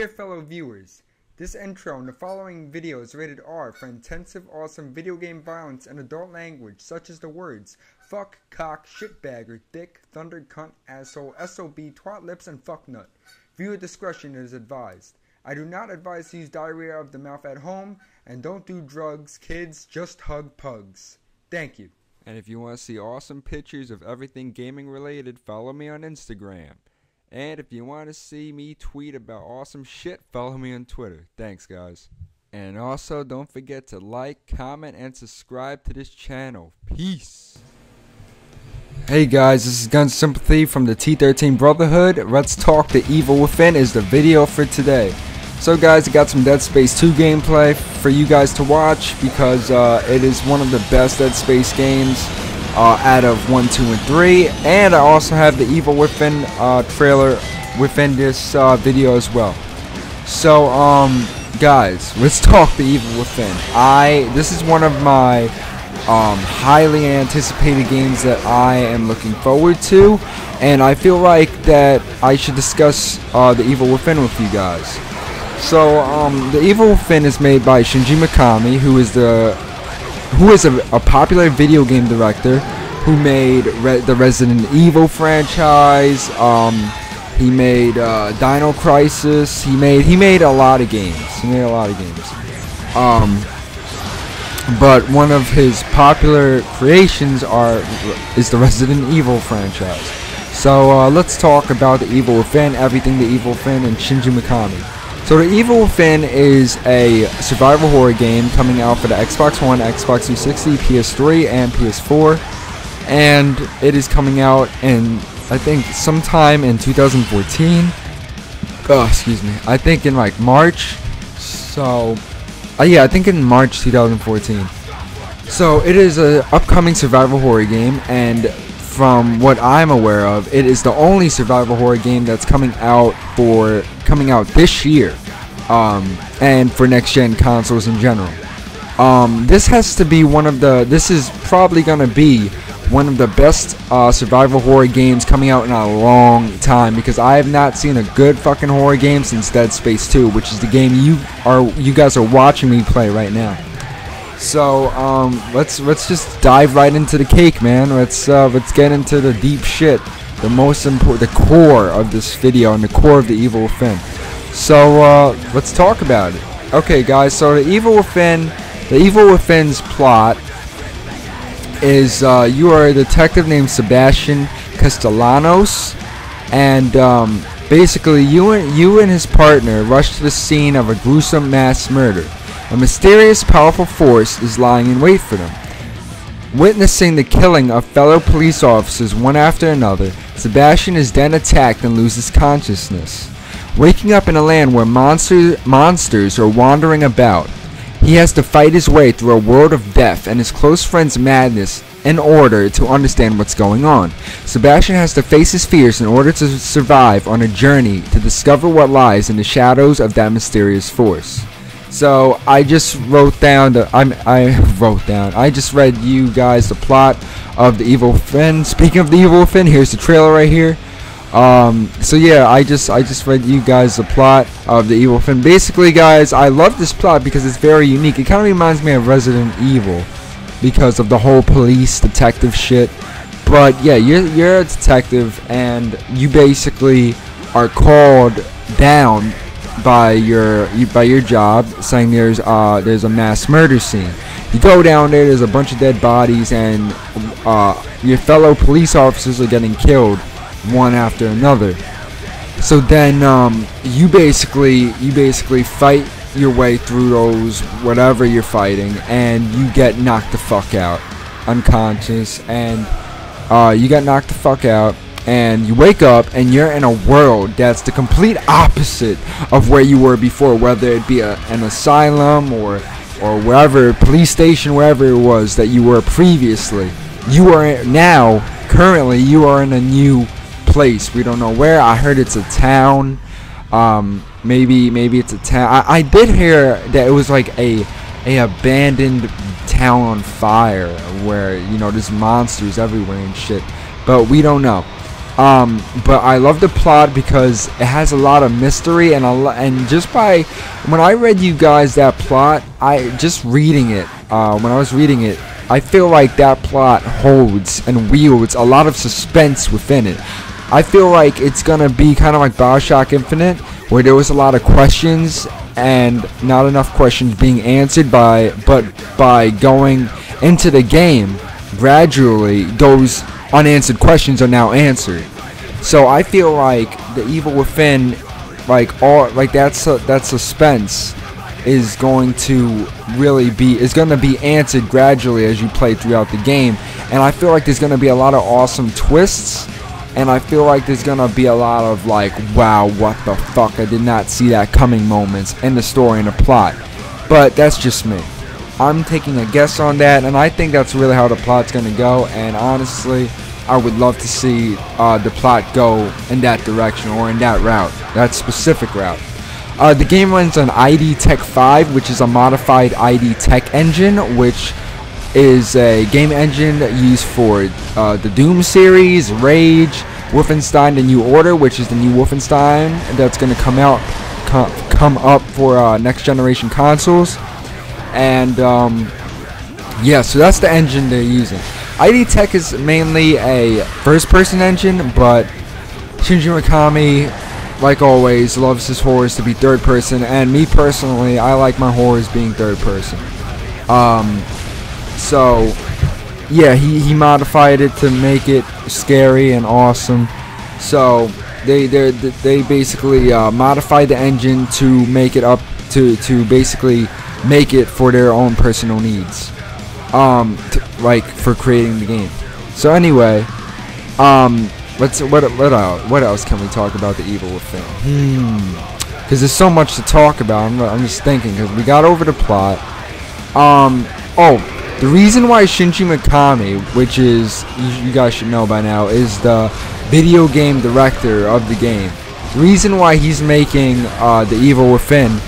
Dear fellow viewers, this intro and the following video is rated R for intensive, awesome video game violence and adult language such as the words fuck, cock, shitbagger, dick, thunder, cunt, asshole, SOB, twat lips, and fucknut. Viewer discretion is advised. I do not advise to use diarrhea of the mouth at home, and don't do drugs, kids, just hug pugs. Thank you. And if you want to see awesome pictures of everything gaming related, follow me on Instagram. And if you want to see me tweet about awesome shit, follow me on Twitter. Thanks, guys. And also, don't forget to like, comment, and subscribe to this channel. Peace. Hey guys, this is Gun Sympathy from the T13 Brotherhood. Let's Talk The Evil Within is the video for today. So guys, I got some Dead Space 2 gameplay for you guys to watch because it is one of the best Dead Space games out of 1, 2, and 3. And I also have the Evil Within trailer within this video as well. So guys, let's talk The Evil Within. This is one of my highly anticipated games that I am looking forward to, and I feel like that I should discuss The Evil Within with you guys. So The Evil Within is made by Shinji Mikami, who is a popular video game director who made the Resident Evil franchise. He made Dino Crisis. He made a lot of games. But one of his popular creations is the Resident Evil franchise. So let's talk about The Evil Within, everything The Evil Within, and Shinji Mikami. So The Evil Within is a survival horror game coming out for the Xbox One, Xbox 360, PS3, and PS4. And it is coming out in, I think, sometime in 2014. Oh, excuse me. I think in like March. So yeah, I think in March 2014. So it is an upcoming survival horror game, and from what I'm aware of, it is the only survival horror game that's coming out this year, and for next gen consoles in general. This is probably gonna be one of the best survival horror games coming out in a long time, because I have not seen a good fucking horror game since Dead Space 2, which is the game you guys are watching me play right now. So let's just dive right into the cake, man. Let's get into the deep shit, the most important, the core of this video and the core of The Evil Within. So let's talk about it. Okay, guys. So The Evil Within's plot is you are a detective named Sebastian Castellanos, and basically you and his partner rush to the scene of a gruesome mass murder. A mysterious, powerful force is lying in wait for them. Witnessing the killing of fellow police officers one after another, Sebastian is then attacked and loses consciousness. Waking up in a land where monsters are wandering about, he has to fight his way through a world of death and his close friend's madness in order to understand what's going on. Sebastian has to face his fears in order to survive on a journey to discover what lies in the shadows of that mysterious force. So I just I just read you guys the plot of The Evil Within. Speaking of The Evil Within, here's the trailer right here. So yeah, I just read you guys the plot of The Evil Within. Basically, guys, I love this plot because it's very unique. It kind of reminds me of Resident Evil because of the whole police detective shit. But yeah, you're a detective, and you basically are called down by your job, saying there's a mass murder scene. You go down there's a bunch of dead bodies, and your fellow police officers are getting killed one after another. So then you basically fight your way through those whatever you're fighting, and you get knocked the fuck out, unconscious, and you get knocked the fuck out. And you wake up and you're in a world that's the complete opposite of where you were before, whether it be an asylum or wherever, police station, wherever it was that you were previously. Currently you are in a new place. We don't know where. I heard it's a town. Maybe it's a town. I did hear that it was like a abandoned town on fire where, there's monsters everywhere and shit, but we don't know. But I love the plot because it has a lot of mystery, and just by when I read you guys that plot, just reading it, when I was reading it, I feel like that plot holds and wields a lot of suspense within it. I feel like it's gonna be kind of like BioShock Infinite, where there was a lot of questions and not enough questions being answered but by going into the game, gradually those unanswered questions are now answered. So I feel like the Evil Within, that suspense is going to be answered gradually as you play throughout the game. And I feel like there's going to be a lot of awesome twists, and I feel like there's going to be a lot of like, wow, what the fuck, I did not see that coming moments in the story and the plot. But that's just me. I'm taking a guess on that, and I think that's really how the plot's going to go. And honestly, I would love to see the plot go in that direction, or in that route, that specific route. The game runs on ID Tech 5, which is a modified ID Tech engine, which is a game engine used for the Doom series, Rage, Wolfenstein: The New Order, which is the new Wolfenstein that's going to come up for next generation consoles. And yeah, so that's the engine they're using. ID Tech is mainly a first-person engine, but Shinji Mikami, like always, loves his horrors to be third-person, and me personally, I like my horrors being third-person. So yeah, he modified it to make it scary and awesome. So they basically modified the engine to make it up to basically make it for their own personal needs, like for creating the game. So anyway, what else can we talk about the Evil Within? Because there's so much to talk about. I'm just thinking, because we got over the plot. The reason why Shinji Mikami, which is, you guys should know by now, is the video game director of the game. The reason why he's making the Evil Within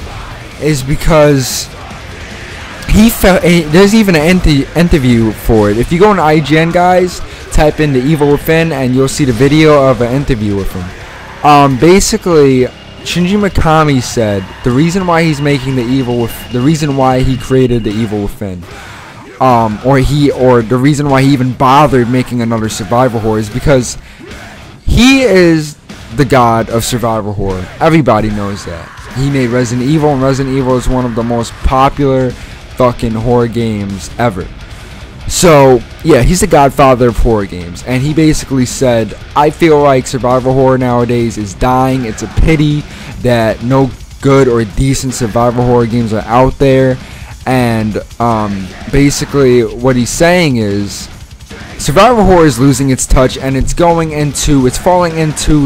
is because there's even an interview for it. If you go on IGN, guys, type in the Evil Within and you'll see the video of an interview with him. Basically, Shinji Mikami said the reason why he's making the reason why he created the Evil Within, or the reason why he even bothered making another survival horror, is because he is the god of survival horror. Everybody knows that. He made Resident Evil, and Resident Evil is one of the most popular fucking horror games ever. So yeah, he's the godfather of horror games, and he basically said, I feel like survival horror nowadays is dying. It's a pity that no good or decent survival horror games are out there. And basically what he's saying is survival horror is losing its touch, and it's falling into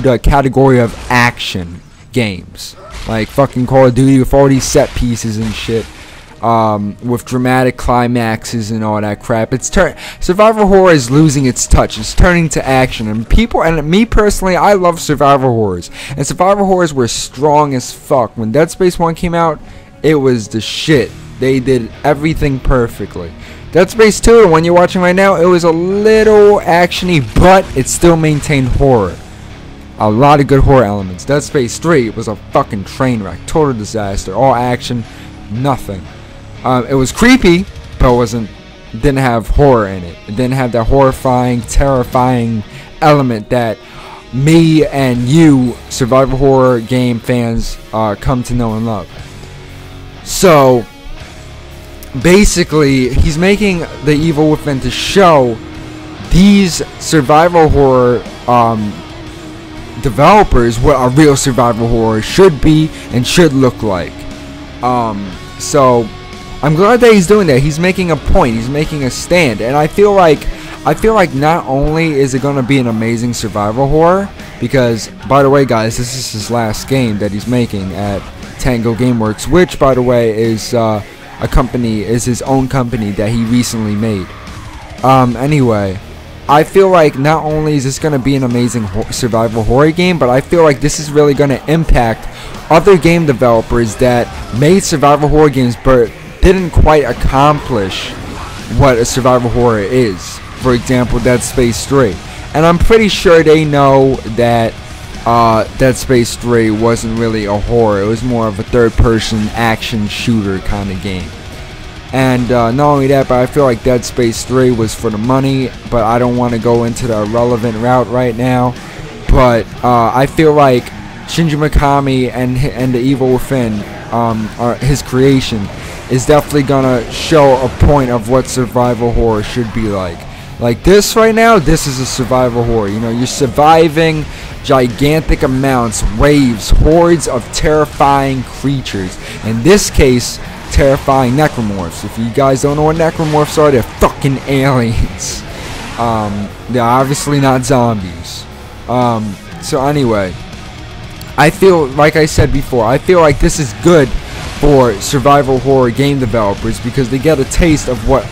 the category of action games, like fucking Call of Duty, with all these set pieces and shit, with dramatic climaxes and all that crap. Survival horror is losing its touch. It's turning to action, and me personally, I love survival horrors, and survival horrors were strong as fuck. When Dead Space 1 came out, it was the shit. They did everything perfectly. Dead Space 2, the one you're watching right now, it was a little actiony, but it still maintained horror. A lot of good horror elements. Dead Space 3 was a fucking train wreck, total disaster, all action, nothing. It was creepy, but didn't have horror in it. It didn't have that horrifying, terrifying element that me and you, survival horror game fans, come to know and love. So basically, he's making the Evil Within to show these survival horror developers what a real survival horror should be and should look like. So I'm glad that he's doing that. He's making a point. He's making a stand, and I feel like not only is it gonna be an amazing survival horror, because by the way, guys, this is his last game that he's making at Tango Gameworks, which by the way is his own company that he recently made. Anyway, I feel like not only is this going to be an amazing survival horror game, but I feel like this is really going to impact other game developers that made survival horror games but didn't quite accomplish what a survival horror is. For example, Dead Space 3. and I'm pretty sure they know that Dead Space 3 wasn't really a horror. It was more of a third-person action shooter kind of game. And not only that, but I feel like Dead Space 3 was for the money, but I don't want to go into the irrelevant route right now. But I feel like Shinji Mikami and the Evil Within, his creation, is definitely gonna show a point of what survival horror should be like. Like this right now, this is a survival horror. You know, you're surviving gigantic amounts, waves, hordes of terrifying creatures. In this case, terrifying necromorphs. If you guys don't know what necromorphs are, they're fucking aliens. They're obviously not zombies. So anyway, I feel, like I said before, I feel like this is good for survival horror game developers because they get a taste of what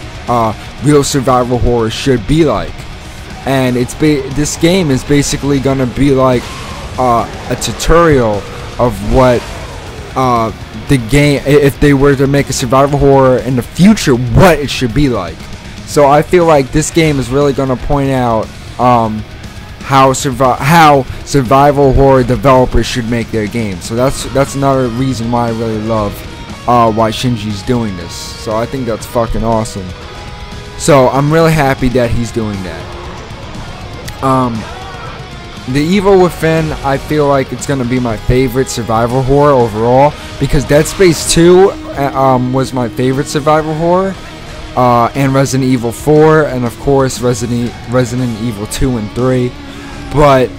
real survival horror should be like. And this game is basically gonna be like a tutorial of what the game, if they were to make a survival horror in the future, what it should be like. So I feel like this game is really gonna point out how survival horror developers should make their games. So that's another reason why I really love why Shinji's doing this. So I think that's fucking awesome. So I'm really happy that he's doing that. The Evil Within, I feel like it's gonna be my favorite survival horror overall because Dead Space 2 was my favorite survival horror, and Resident Evil 4, and of course Resident Evil 2 and 3. But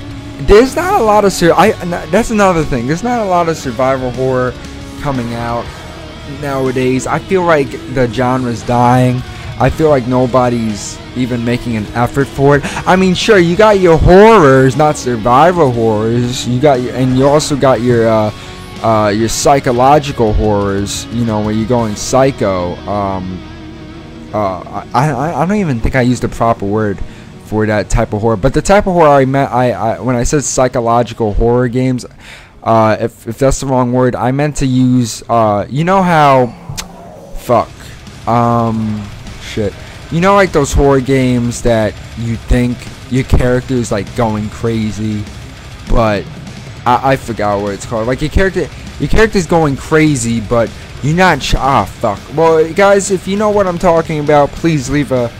there's not a lot of that's another thing. There's not a lot of survival horror coming out nowadays. I feel like the genre's dying. I feel like nobody's even making an effort for it. I mean, sure, you got your horrors, not survival horrors. You also got your psychological horrors. You know, where you're going psycho. I don't even think I used the proper word for that type of horror. But the type of horror I meant, when I said psychological horror games, if that's the wrong word, I meant to use, you know how, shit. You know, like those horror games that you think your character is like going crazy, but I forgot what it's called. Like your character's going crazy, but you're not. Fuck. Well, guys, if you know what I'm talking about, please leave the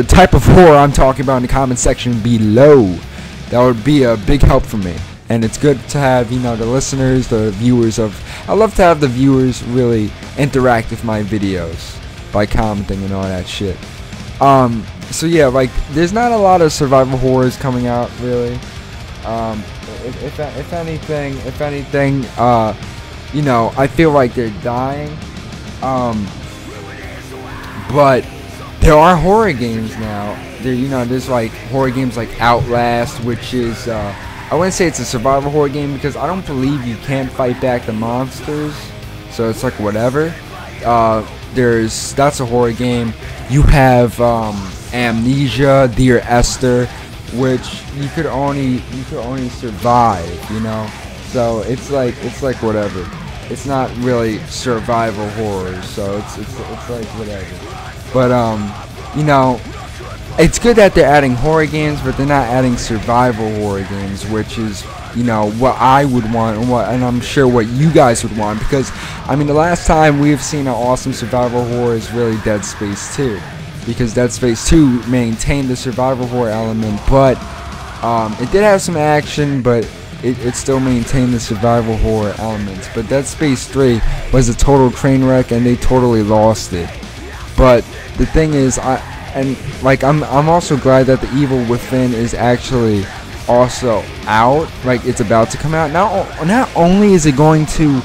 type of horror I'm talking about in the comment section below. That would be a big help for me. And it's good to have, you know, the listeners, the viewers I love to have the viewers really interact with my videos by commenting and all that shit. So yeah, like there's not a lot of survival horrors coming out really. If anything, you know, I feel like they're dying. But there are horror games now. There's like horror games like Outlast, which is I wouldn't say it's a survival horror game because I don't believe you can fight back the monsters. So it's like whatever. That's a horror game. You have Amnesia, Dear Esther, which you could only survive, you know. So it's like whatever. It's not really survival horror, so it's like whatever. But you know, it's good that they're adding horror games, but they're not adding survival horror games, which is, you know, what I would want, and I'm sure what you guys would want, because I mean the last time we've seen an awesome survival horror is really Dead Space 2, because Dead Space 2 maintained the survival horror element, but it did have some action, but it still maintained the survival horror elements. But Dead Space 3 was a total train wreck, and they totally lost it. But the thing is, I'm also glad that the Evil Within is actually also out, like it's about to come out. Not only is it going to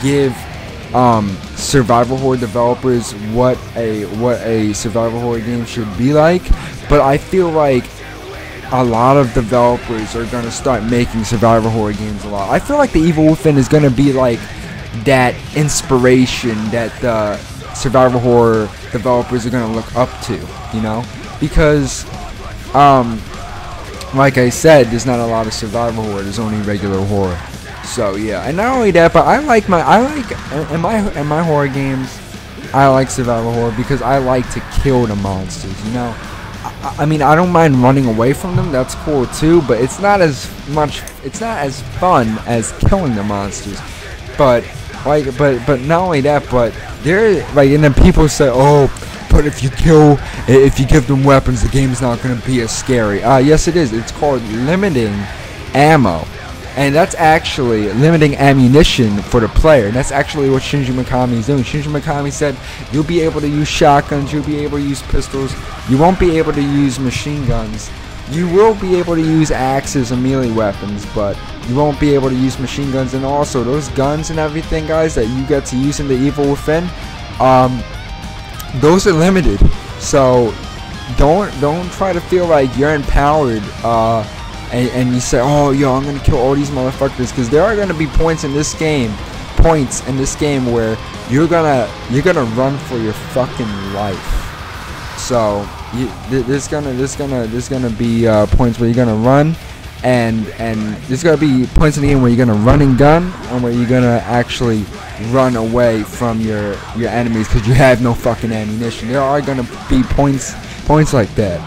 give survival horror developers what a survival horror game should be like, but I feel like a lot of developers are going to start making survival horror games a lot. I feel like the Evil Within is going to be like that inspiration that the survival horror developers are going to look up to, you know, because like I said, there's not a lot of survival horror, there's only regular horror. So yeah, and not only that, but in my horror games, I like survival horror because I like to kill the monsters, you know. I mean, I don't mind running away from them. That's cool too, but it's not as much. It's not as fun as killing the monsters. But like, but not only that, but there, like, and then people say, oh, but if you give them weapons, the game's not gonna be as scary. Yes, it is. It's called limiting ammo. And that's actually limiting ammunition for the player. And that's actually what Shinji Mikami is doing. Shinji Mikami said you'll be able to use shotguns, you'll be able to use pistols, you won't be able to use machine guns. You will be able to use axes and melee weapons, but you won't be able to use machine guns. And also, those guns and everything, guys, that you get to use in the Evil Within, those are limited. So don't try to feel like you're empowered. And you say, oh, yo, I'm gonna kill all these motherfuckers, because there are gonna be points in this game, where you're gonna run for your fucking life. So there's gonna be points where you're gonna run, and there's gonna be points in the game where you're gonna run and gun, and where you're gonna actually run away from your enemies because you have no fucking ammunition. There are gonna be points like that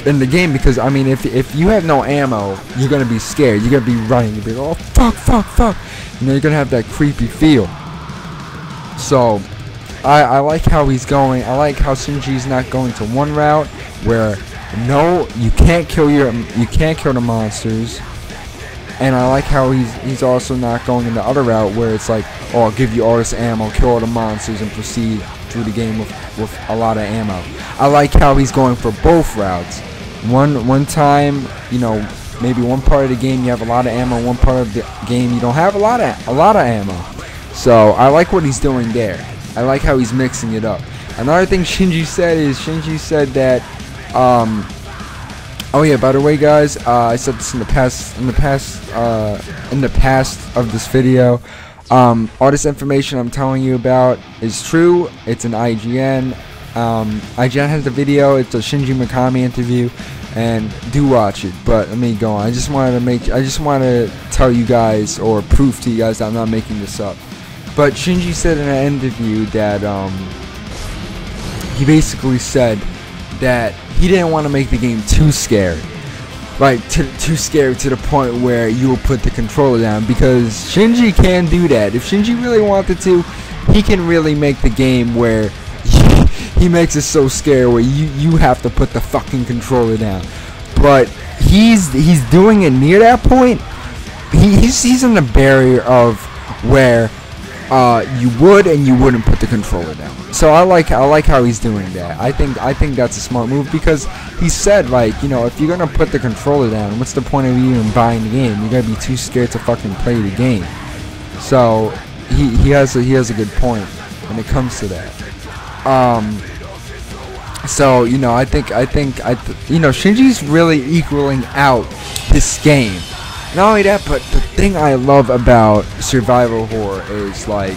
in the game, because I mean, if you have no ammo, you're gonna be scared. You're gonna be running. You'll be like, oh fuck. You know, you're gonna have that creepy feel. So I like how he's going. I like how Shinji's not going to one route where no, you can't kill the monsters. And I like how he's also not going in the other route where it's like, oh, I'll give you all this ammo, kill all the monsters, and proceed through the game with a lot of ammo. I like how he's going for both routes. One time, you know, maybe one part of the game you have a lot of ammo, one part of the game you don't have a lot of ammo. So I like what he's doing there. I like how he's mixing it up. Another thing Shinji said that oh yeah, by the way, guys, I said this in the past of this video. All this information I'm telling you about is true. It's an IGN. IGN has the video. It's a Shinji Mikami interview, and do watch it. But let me go on. I just wanted to tell you guys, or prove to you guys, that I'm not making this up. But Shinji said in an interview that he basically said that he didn't want to make the game too scary. Like, too scary to the point where you will put the controller down, because Shinji can do that. If Shinji really wanted to, he can really make the game where he makes it so scary where you have to put the fucking controller down. But he's doing it near that point. He's in the barrier of where you would and you wouldn't put the controller down. So I like how he's doing that. I think that's a smart move, because he said, like, you know, if you're gonna put the controller down, what's the point of you even buying the game? You're gonna be too scared to fucking play the game. So he has a good point when it comes to that. So, you know, I think you know, Shinji's really equaling out this game. Not only that, but the thing I love about survival horror is, like,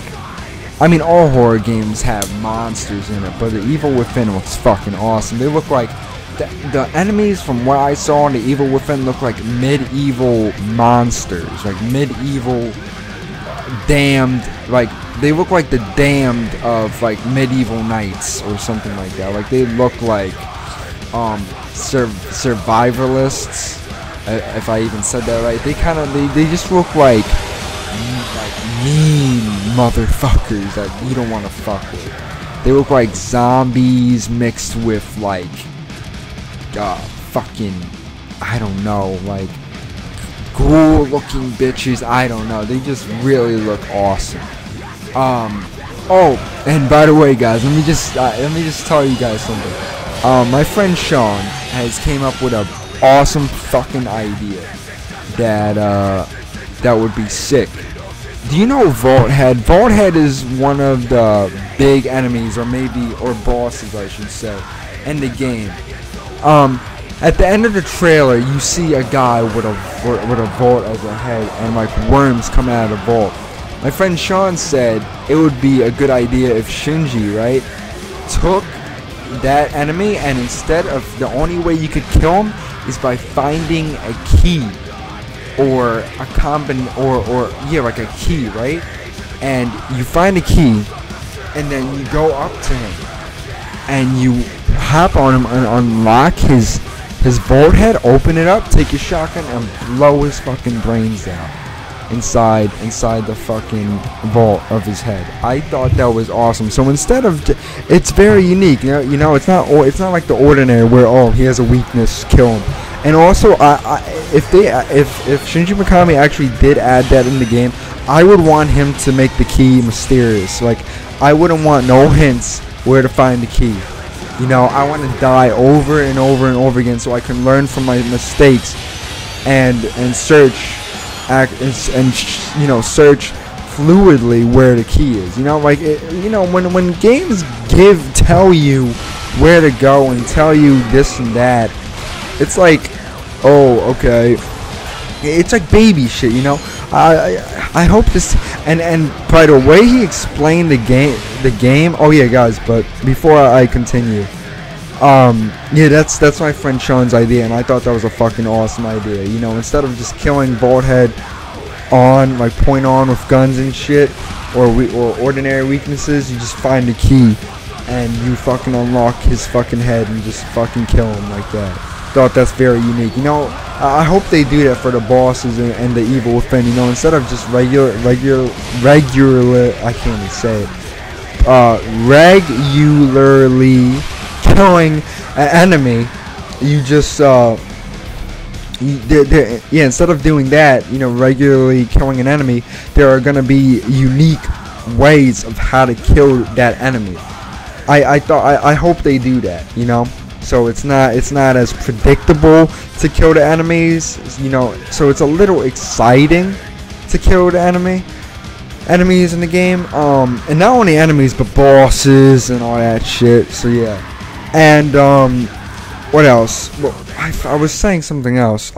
I mean, all horror games have monsters in it, but the Evil Within looks fucking awesome. They look like, the enemies from what I saw in the Evil Within look like medieval monsters, like medieval damned, like, they look like the damned of, like, medieval knights or something like that. Like, they look like survivalists. If I even said that right. They just look like mean motherfuckers that you don't want to fuck with. They look like zombies mixed with, like, fucking, I don't know, like, ghoul looking bitches. I don't know. They just really look awesome. Oh, and by the way, guys, let me just tell you guys something. My friend Sean has came up with a awesome fucking idea that would be sick. Do you know Vault Head? Vault Head is one of the big enemies, or bosses, I should say, in the game. At the end of the trailer, you see a guy with a vault as a head, and like worms coming out of the vault. My friend Sean said it would be a good idea if Shinji, right, took that enemy, and instead of, the only way you could kill him is by finding a key, or like a key, right? And you find a key, and then you go up to him, and you hop on him and unlock his vault head, open it up, take your shotgun, and blow his fucking brains out inside the fucking vault of his head. I thought that was awesome. So instead of, it's very unique. You know, it's not like the ordinary where, oh, he has a weakness, kill him. And also, if Shinji Mikami actually did add that in the game, I would want him to make the key mysterious. Like, I wouldn't want no hints where to find the key. You know, I want to die over and over and over again so I can learn from my mistakes and search, you know, search fluidly where the key is. You know, like you know, when games tell you where to go and tell you this and that, it's like, oh, okay. It's like baby shit, you know. I hope this, and by the way he explained the game. Oh yeah, guys. But before I continue, yeah, that's my friend Sean's idea, and I thought that was a fucking awesome idea. You know, instead of just killing Vaulthead on, like point on with guns and shit, or ordinary weaknesses, you just find the key, and you fucking unlock his fucking head and just fucking kill him like that. Thought that's very unique. You know, I hope they do that for the bosses and the Evil Within. You know, instead of just regular, I can't even say it. Regularly killing an enemy, you just yeah, instead of doing that, you know, regularly killing an enemy, there are gonna be unique ways of how to kill that enemy. I hope they do that. You know. So it's not as predictable to kill the enemies, you know. So it's a little exciting to kill the enemies in the game. And not only enemies but bosses and all that shit. So yeah. And what else? Well, I was saying something else.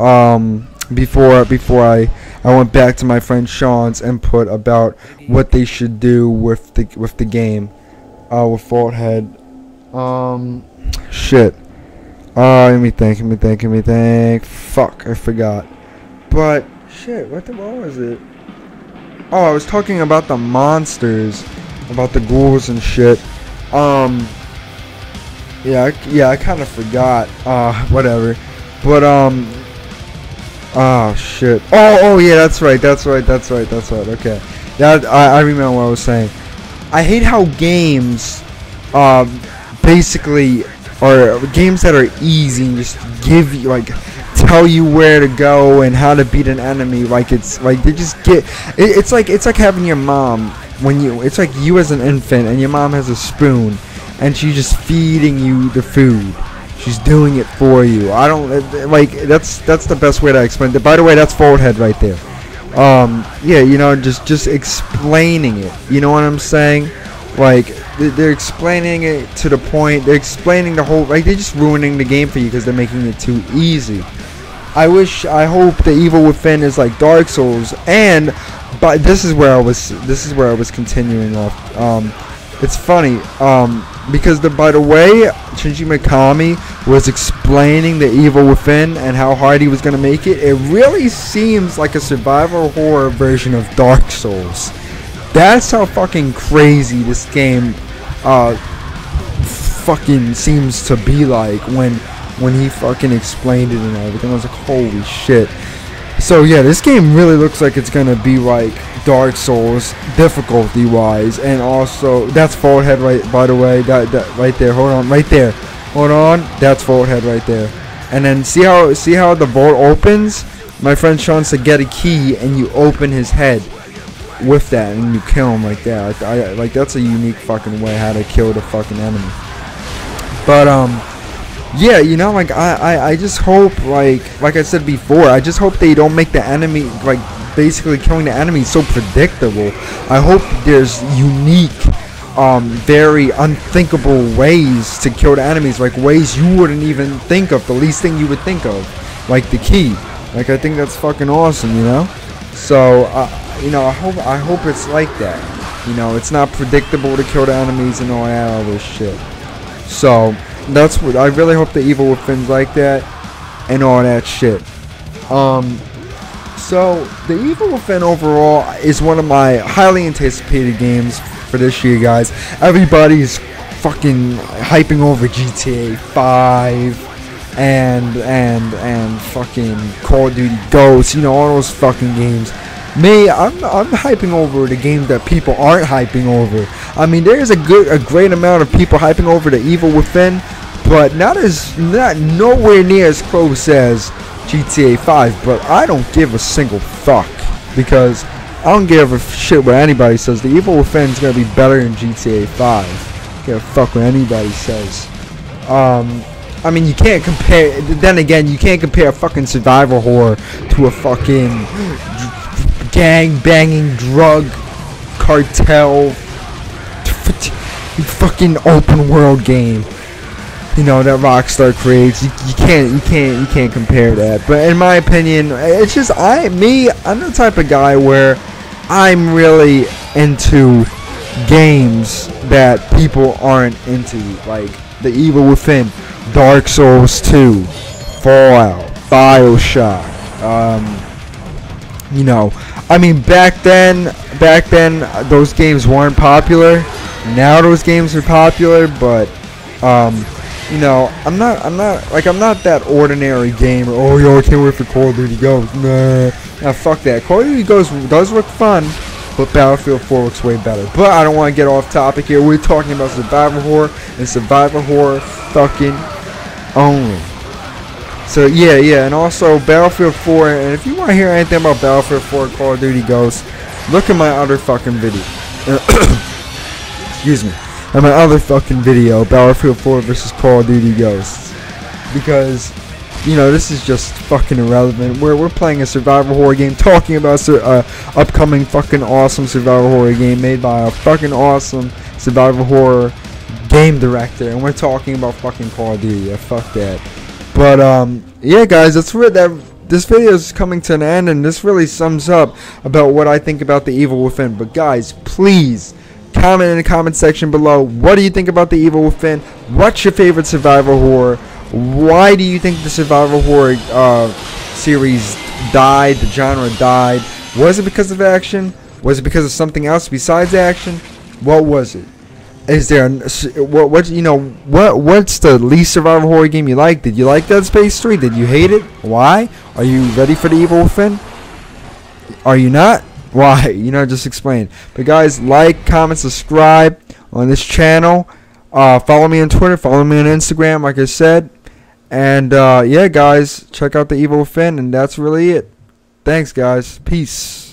Before I went back to my friend Sean's input about what they should do with the game, with Vaulthead. Shit. Let me think. Fuck, I forgot. But shit, what was it? Oh, I was talking about the monsters, about the ghouls and shit. Yeah, I kind of forgot. Whatever. But oh shit. Oh yeah, that's right. Okay. That I remember what I was saying. I hate how games basically, or games that are easy and just give you, like, tell you where to go and how to beat an enemy. Like, it's like they just get it's like having your mom it's like you as an infant and your mom has a spoon and she's just feeding you the food. She's doing it for you. I don't like, that's the best way to explain it. By the way, that's Vaulthead right there. Yeah, you know, just explaining it. You know what I'm saying? Like, they're explaining it to the point. They're explaining the whole, like, they're just ruining the game for you because they're making it too easy. I hope the Evil Within is like Dark Souls, but this is where I was continuing off. It's funny, because by the way Shinji Mikami was explaining the Evil Within and how hard he was gonna make it, it really seems like a survival horror version of Dark Souls. That's how fucking crazy this game fucking seems to be like when he fucking explained it and everything. I was like, holy shit. So yeah, this game really looks like it's gonna be like Dark Souls difficulty wise, and also that's Vaulthead, right, by the way, that right there. Hold on, that's Vaulthead right there. And then see how the vault opens? My friend Sean said get a key and you open his head with that and you kill him like that. I like, that's a unique fucking way how to kill the fucking enemy. But yeah, you know, like I just hope, like I said before, I just hope they don't make the enemy, like basically killing the enemy, so predictable. I hope there's unique, very unthinkable ways to kill the enemies, like ways you wouldn't even think of, the least thing you would think of, like the key. Like, I think that's fucking awesome, you know. So you know, I hope it's like that. You know, it's not predictable to kill the enemies and all this shit. So that's what I really hope the Evil Within's like that and all that shit. So the Evil Within overall is one of my highly anticipated games for this year, guys. Everybody's fucking hyping over GTA 5 and fucking Call of Duty Ghosts, you know, all those fucking games. Me, I'm hyping over the games that people aren't hyping over. I mean, there's a great amount of people hyping over the Evil Within, but not nowhere near as close as GTA 5. But I don't give a single fuck, because I don't give a shit what anybody says. The Evil Within is gonna be better than GTA 5. I don't give a fuck what anybody says. I mean, you can't compare. Then again, you can't compare a fucking survival horror to a fucking gang banging drug cartel fucking open world game, you know, that Rockstar creates. You can't compare that. But in my opinion, it's just I'm the type of guy where I'm really into games that people aren't into, like the Evil Within, Dark Souls 2, Fallout, BioShock. You know, I mean, back then those games weren't popular. Now those games are popular, but you know, I'm not that ordinary gamer. Oh, yo, I can't wait for Call of Duty Ghosts. Nah, fuck that. Call of Duty Ghosts does look fun, but Battlefield 4 looks way better. But I don't want to get off topic here. We're talking about survival horror and survival horror fucking only. So yeah, and also Battlefield 4. And if you want to hear anything about Battlefield 4 and Call of Duty Ghosts, look at my other fucking video. Excuse me. And my other fucking video, Battlefield 4 versus Call of Duty Ghosts, because, you know, this is just fucking irrelevant. We're playing a survival horror game, talking about upcoming fucking awesome survival horror game made by a fucking awesome survival horror game director, and we're talking about fucking Call of Duty. Yeah, fuck that. But yeah, guys, that's where this video is coming to an end, and this really sums up about what I think about the Evil Within. But guys, please comment in the comment section below. What do you think about the Evil Within? What's your favorite survival horror? Why do you think the survival horror series died? The genre died? Was it because of action? Was it because of something else besides action? What was it? Is there what's the least survival horror game you like? Did you like Dead Space 3? Did you hate it? Why? Are you ready for the Evil Within? Are you not? Why? You know, just explain. But guys, like, comment, subscribe on this channel. Follow me on Twitter. Follow me on Instagram, like I said. And yeah, guys, check out the Evil Within, and that's really it. Thanks, guys. Peace.